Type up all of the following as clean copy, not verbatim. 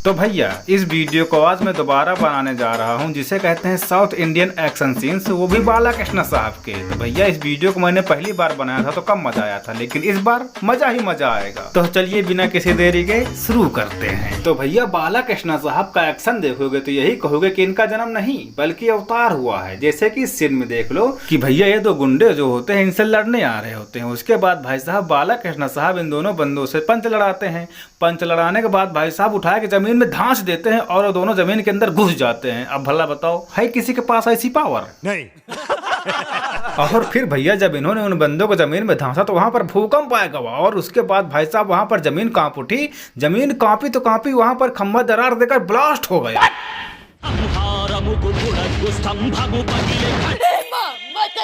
तो भैया इस वीडियो को आज मैं दोबारा बनाने जा रहा हूं जिसे कहते हैं साउथ इंडियन एक्शन सीन्स, वो भी बालाकृष्ण साहब के। तो भैया इस वीडियो को मैंने पहली बार बनाया था तो कम मजा आया था, लेकिन इस बार मजा ही मजा आएगा। तो चलिए बिना किसी देरी के शुरू करते हैं। तो भैया बालाकृष्ण साहब का एक्शन देखोगे तो यही कहोगे कि इनका जन्म नहीं बल्कि अवतार हुआ है। जैसे कि इस सीन में देख लो कि भैया ये दो गुंडे जो होते हैं इनसे लड़ने आ रहे होते हैं। उसके बाद भाई साहब बालाकृष्ण साहब इन दोनों बंदों से पंच लड़ाते हैं। पंच लड़ाने के बाद भाई साहब उठा के जमीन में धांस देते हैं और वो दोनों जमीन के अंदर घुस जाते हैं। अब भला बताओ है किसी के पास ऐसी पावर? नहीं। और फिर भैया जब इन्होंने उन बंदों को जमीन में धांसा तो वहां पर भूकंप आएगा और उसके बाद भाई साहब वहां पर जमीन कांप उठी। जमीन कांपी तो कांपी, वहां पर खंभा दरार देकर ब्लास्ट हो गया।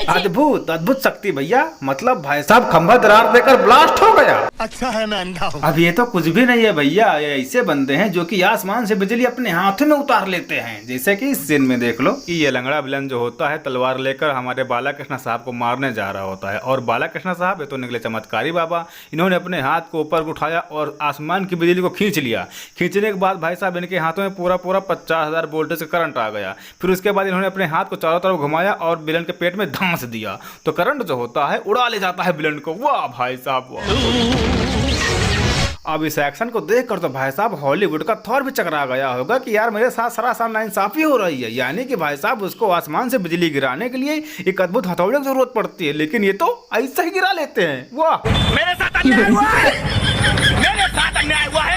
अद्भुत अद्भुत शक्ति भैया, मतलब भाई साहब खंभा दरार देकर ब्लास्ट हो गया। अच्छा है मैं अंधा हूँ। अब ये तो कुछ भी नहीं है भैया, ये ऐसे बंदे हैं जो कि आसमान से बिजली अपने हाथों में उतार लेते हैं। जैसे कि इस सीन में देख लो कि ये लंगड़ा विलन जो होता है तलवार लेकर हमारे बालाकृष्ण साहब को मारने जा रहा होता है। और बालाकृष्ण साहब ये तो निकले चमत्कारी बाबा। इन्होंने अपने हाथ को ऊपर उठाया और आसमान की बिजली को खींच लिया। खींचने के बाद भाई साहब इनके हाथों में पूरा 50,000 वोल्टेज का करंट आ गया। फिर उसके बाद इन्होंने अपने हाथ को चारों तरफ घुमाया और विलन के पेट में धांस दिया तो करंट जो होता है उड़ा ले जाता है विलन को। वाह भाई साहब वाह। अब इस एक्शन को देखकर तो भाई साहब हॉलीवुड का थॉर भी चकरा गया होगा कि यार मेरे साथ सरासर नाइंसाफी हो रही है। यानी कि भाई साहब उसको आसमान से बिजली गिराने के लिए एक अद्भुत हथौड़े की जरूरत पड़ती है, लेकिन ये तो ऐसे ही गिरा लेते हैं। वाह मेरे साथ अन्याय हुआ है, मेरे साथ अन्याय हुआ है।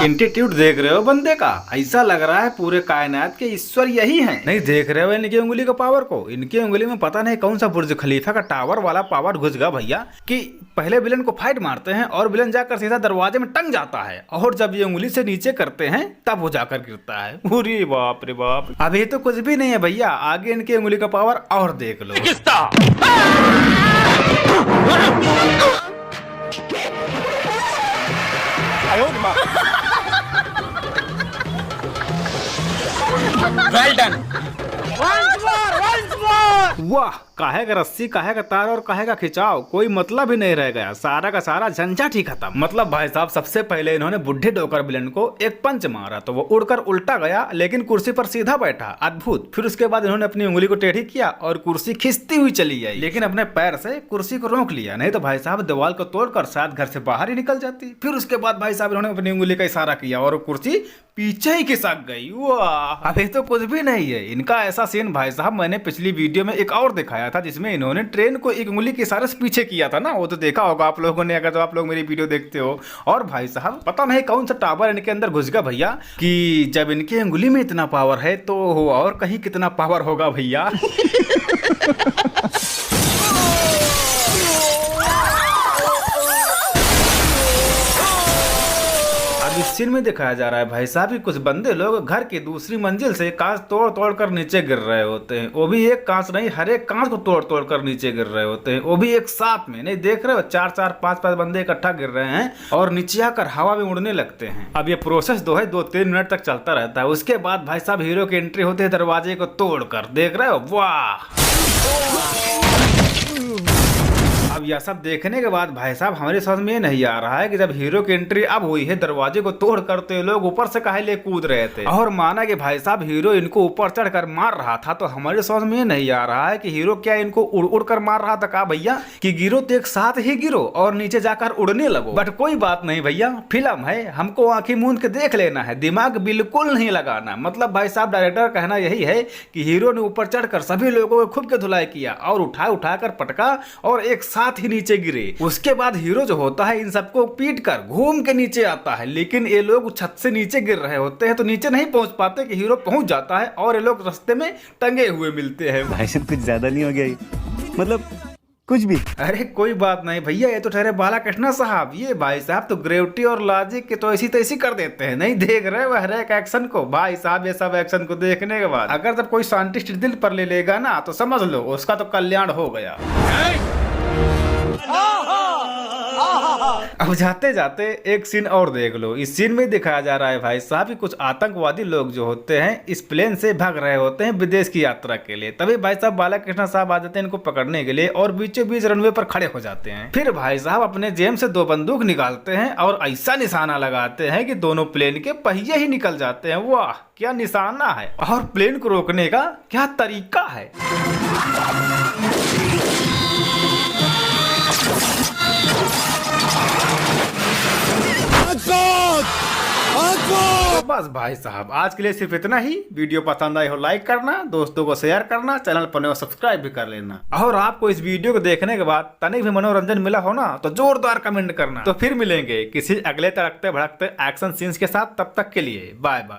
एटीट्यूड देख रहे हो बंदे का? ऐसा लग रहा है पूरे कायनात के ईश्वर यही हैं। नहीं देख रहे हो इनकी उंगली का पावर को? इनकी उंगली में पता नहीं कौन सा बुर्ज खलीफा का टावर वाला पावर घुस गया भैया कि पहले विलन को फाइट मारते हैं और विलन जाकर सीधा दरवाजे में टंग जाता है और जब ये उंगली से नीचे करते हैं तब वो जाकर गिरता है। अरे बाप रे बाप। अभी तो कुछ भी नहीं है भैया, आगे इनकी उंगली का पावर और देख लो। Well done. Once more. वाह, काहे का रस्सी, काहे का तार और काहे का खिंचाव, कोई मतलब ही नहीं रह गया। सारा का सारा झंझट ही खत्म। मतलब भाई साहब सबसे पहले इन्होंने बुढ़े डोकर विलन को एक पंच मारा तो वो उड़कर उल्टा गया लेकिन कुर्सी पर सीधा बैठा। अद्भुत। फिर उसके बाद इन्होंने अपनी उंगली को टेढ़ी किया और कुर्सी खिंचती हुई चली आई, लेकिन अपने पैर से कुर्सी को रोक लिया, नहीं तो भाई साहब दीवार को तोड़कर शायद घर से बाहर ही निकल जाती। फिर उसके बाद भाई साहब इन्होंने अपनी उंगली का इशारा किया और कुर्सी पीछे ही खिसक गई। वाह, अभी तो कुछ भी नहीं है। इनका ऐसा सीन भाई साहब मैंने पिछली वीडियो में एक और दिखाया था जिसमें इन्होंने ट्रेन को एक उंगली के इशारे से पीछे किया था ना, वो तो देखा होगा आप लोगों ने अगर तो आप लोग मेरी वीडियो देखते हो। और भाई साहब पता नहीं कौन सा टावर इनके अंदर घुस गया भैया कि जब इनके उंगली में इतना पावर है तो और कहीं कितना पावर होगा भैया। इस सीन में दिखाया जा रहा है भाई साहब कि कुछ बंदे लोग घर की दूसरी मंजिल से कांच तोड़ तोड़ कर नीचे गिर रहे होते हैं। वो भी एक कांच नहीं, हर एक कांच को तोड़ तोड़ कर नीचे गिर रहे होते हैं, वो भी एक साथ में। नहीं देख रहे हो, 4-4 5-5 बंदे इकट्ठा गिर रहे हैं और नीचे आकर हवा में उड़ने लगते हैं। अब ये प्रोसेस 2-3 मिनट तक चलता रहता है। उसके बाद भाई साहब हीरो की एंट्री होती है दरवाजे को तोड़ कर। देख रहे हो? वाह। अब यह सब देखने के बाद भाई साहब हमारे समझ में नहीं आ रहा है कि जब हीरो की एंट्री अब हुई है दरवाजे को तोड़ करते लोग ऊपर से काहे ले कूद रहे थे और माना कि भाई साहब हीरो इनको ऊपर चढ़कर मार रहा था, तो हमारे समझ में नहीं आ रहा है कि हीरो क्या इनको उड़ उड़ कर मार रहा था। कहा भैया कि गिरो तो एक साथ ही गिरो और नीचे जाकर उड़ने लगो। बट कोई बात नहीं भैया, फिल्म है, हमको आंखें मूंद के देख लेना है, दिमाग बिल्कुल नहीं लगाना। मतलब भाई साहब डायरेक्टर का कहना यही है कि हीरो ने ऊपर चढ़कर सभी लोगों को खूब के धुलाई किया और उठा कर पटका और एक साथ ही नीचे गिरे। उसके बाद हीरो जो होता है इन सबको पीट कर घूम के नीचे आता है, लेकिन ये लोग छत से नीचे गिर रहे होते हैं तो नीचे नहीं पहुंच पाते कि हीरो पहुंच जाता है और ये लोग रास्ते में टंगे हुए मिलते हैं। भाई साहब कुछ ज्यादा नहीं हो गया? मतलब कुछ भी? अरे कोई बात नहीं भैया, ये तो ठहरे बालाकृष्ण साहब। ये भाई साहब तो ग्रेविटी और लॉजिक के तो ऐसी तैसी कर देते हैं। नहीं देख रहे हर एक एक्शन को भाई साहब। ये सब एक्शन को देखने के बाद अगर जब कोई साइंटिस्ट दिल पर ले लेगा ना तो समझ लो उसका तो कल्याण हो गया। अब जाते जाते एक सीन और देख लो। इस सीन में दिखाया जा रहा है भाई साहब कि कुछ आतंकवादी लोग जो होते हैं इस प्लेन से भाग रहे होते हैं विदेश की यात्रा के लिए। तभी भाई साहब बालाकृष्ण साहब आ जाते हैं इनको पकड़ने के लिए और बीचों बीच रनवे पर खड़े हो जाते हैं। फिर भाई साहब अपने जेब से 2 बंदूक निकालते हैं और ऐसा निशाना लगाते हैं कि दोनों प्लेन के पहिए ही निकल जाते हैं। वाह क्या निशाना है और प्लेन को रोकने का क्या तरीका है। तो बस भाई साहब आज के लिए सिर्फ इतना ही। वीडियो पसंद आई हो लाइक करना, दोस्तों को शेयर करना, चैनल पर सब्सक्राइब भी कर लेना। और आपको इस वीडियो को देखने के बाद तनिक भी मनोरंजन मिला हो ना तो जोरदार कमेंट करना। तो फिर मिलेंगे किसी अगले तड़कते भड़कते एक्शन सीन्स के साथ। तब तक के लिए बाय बाय।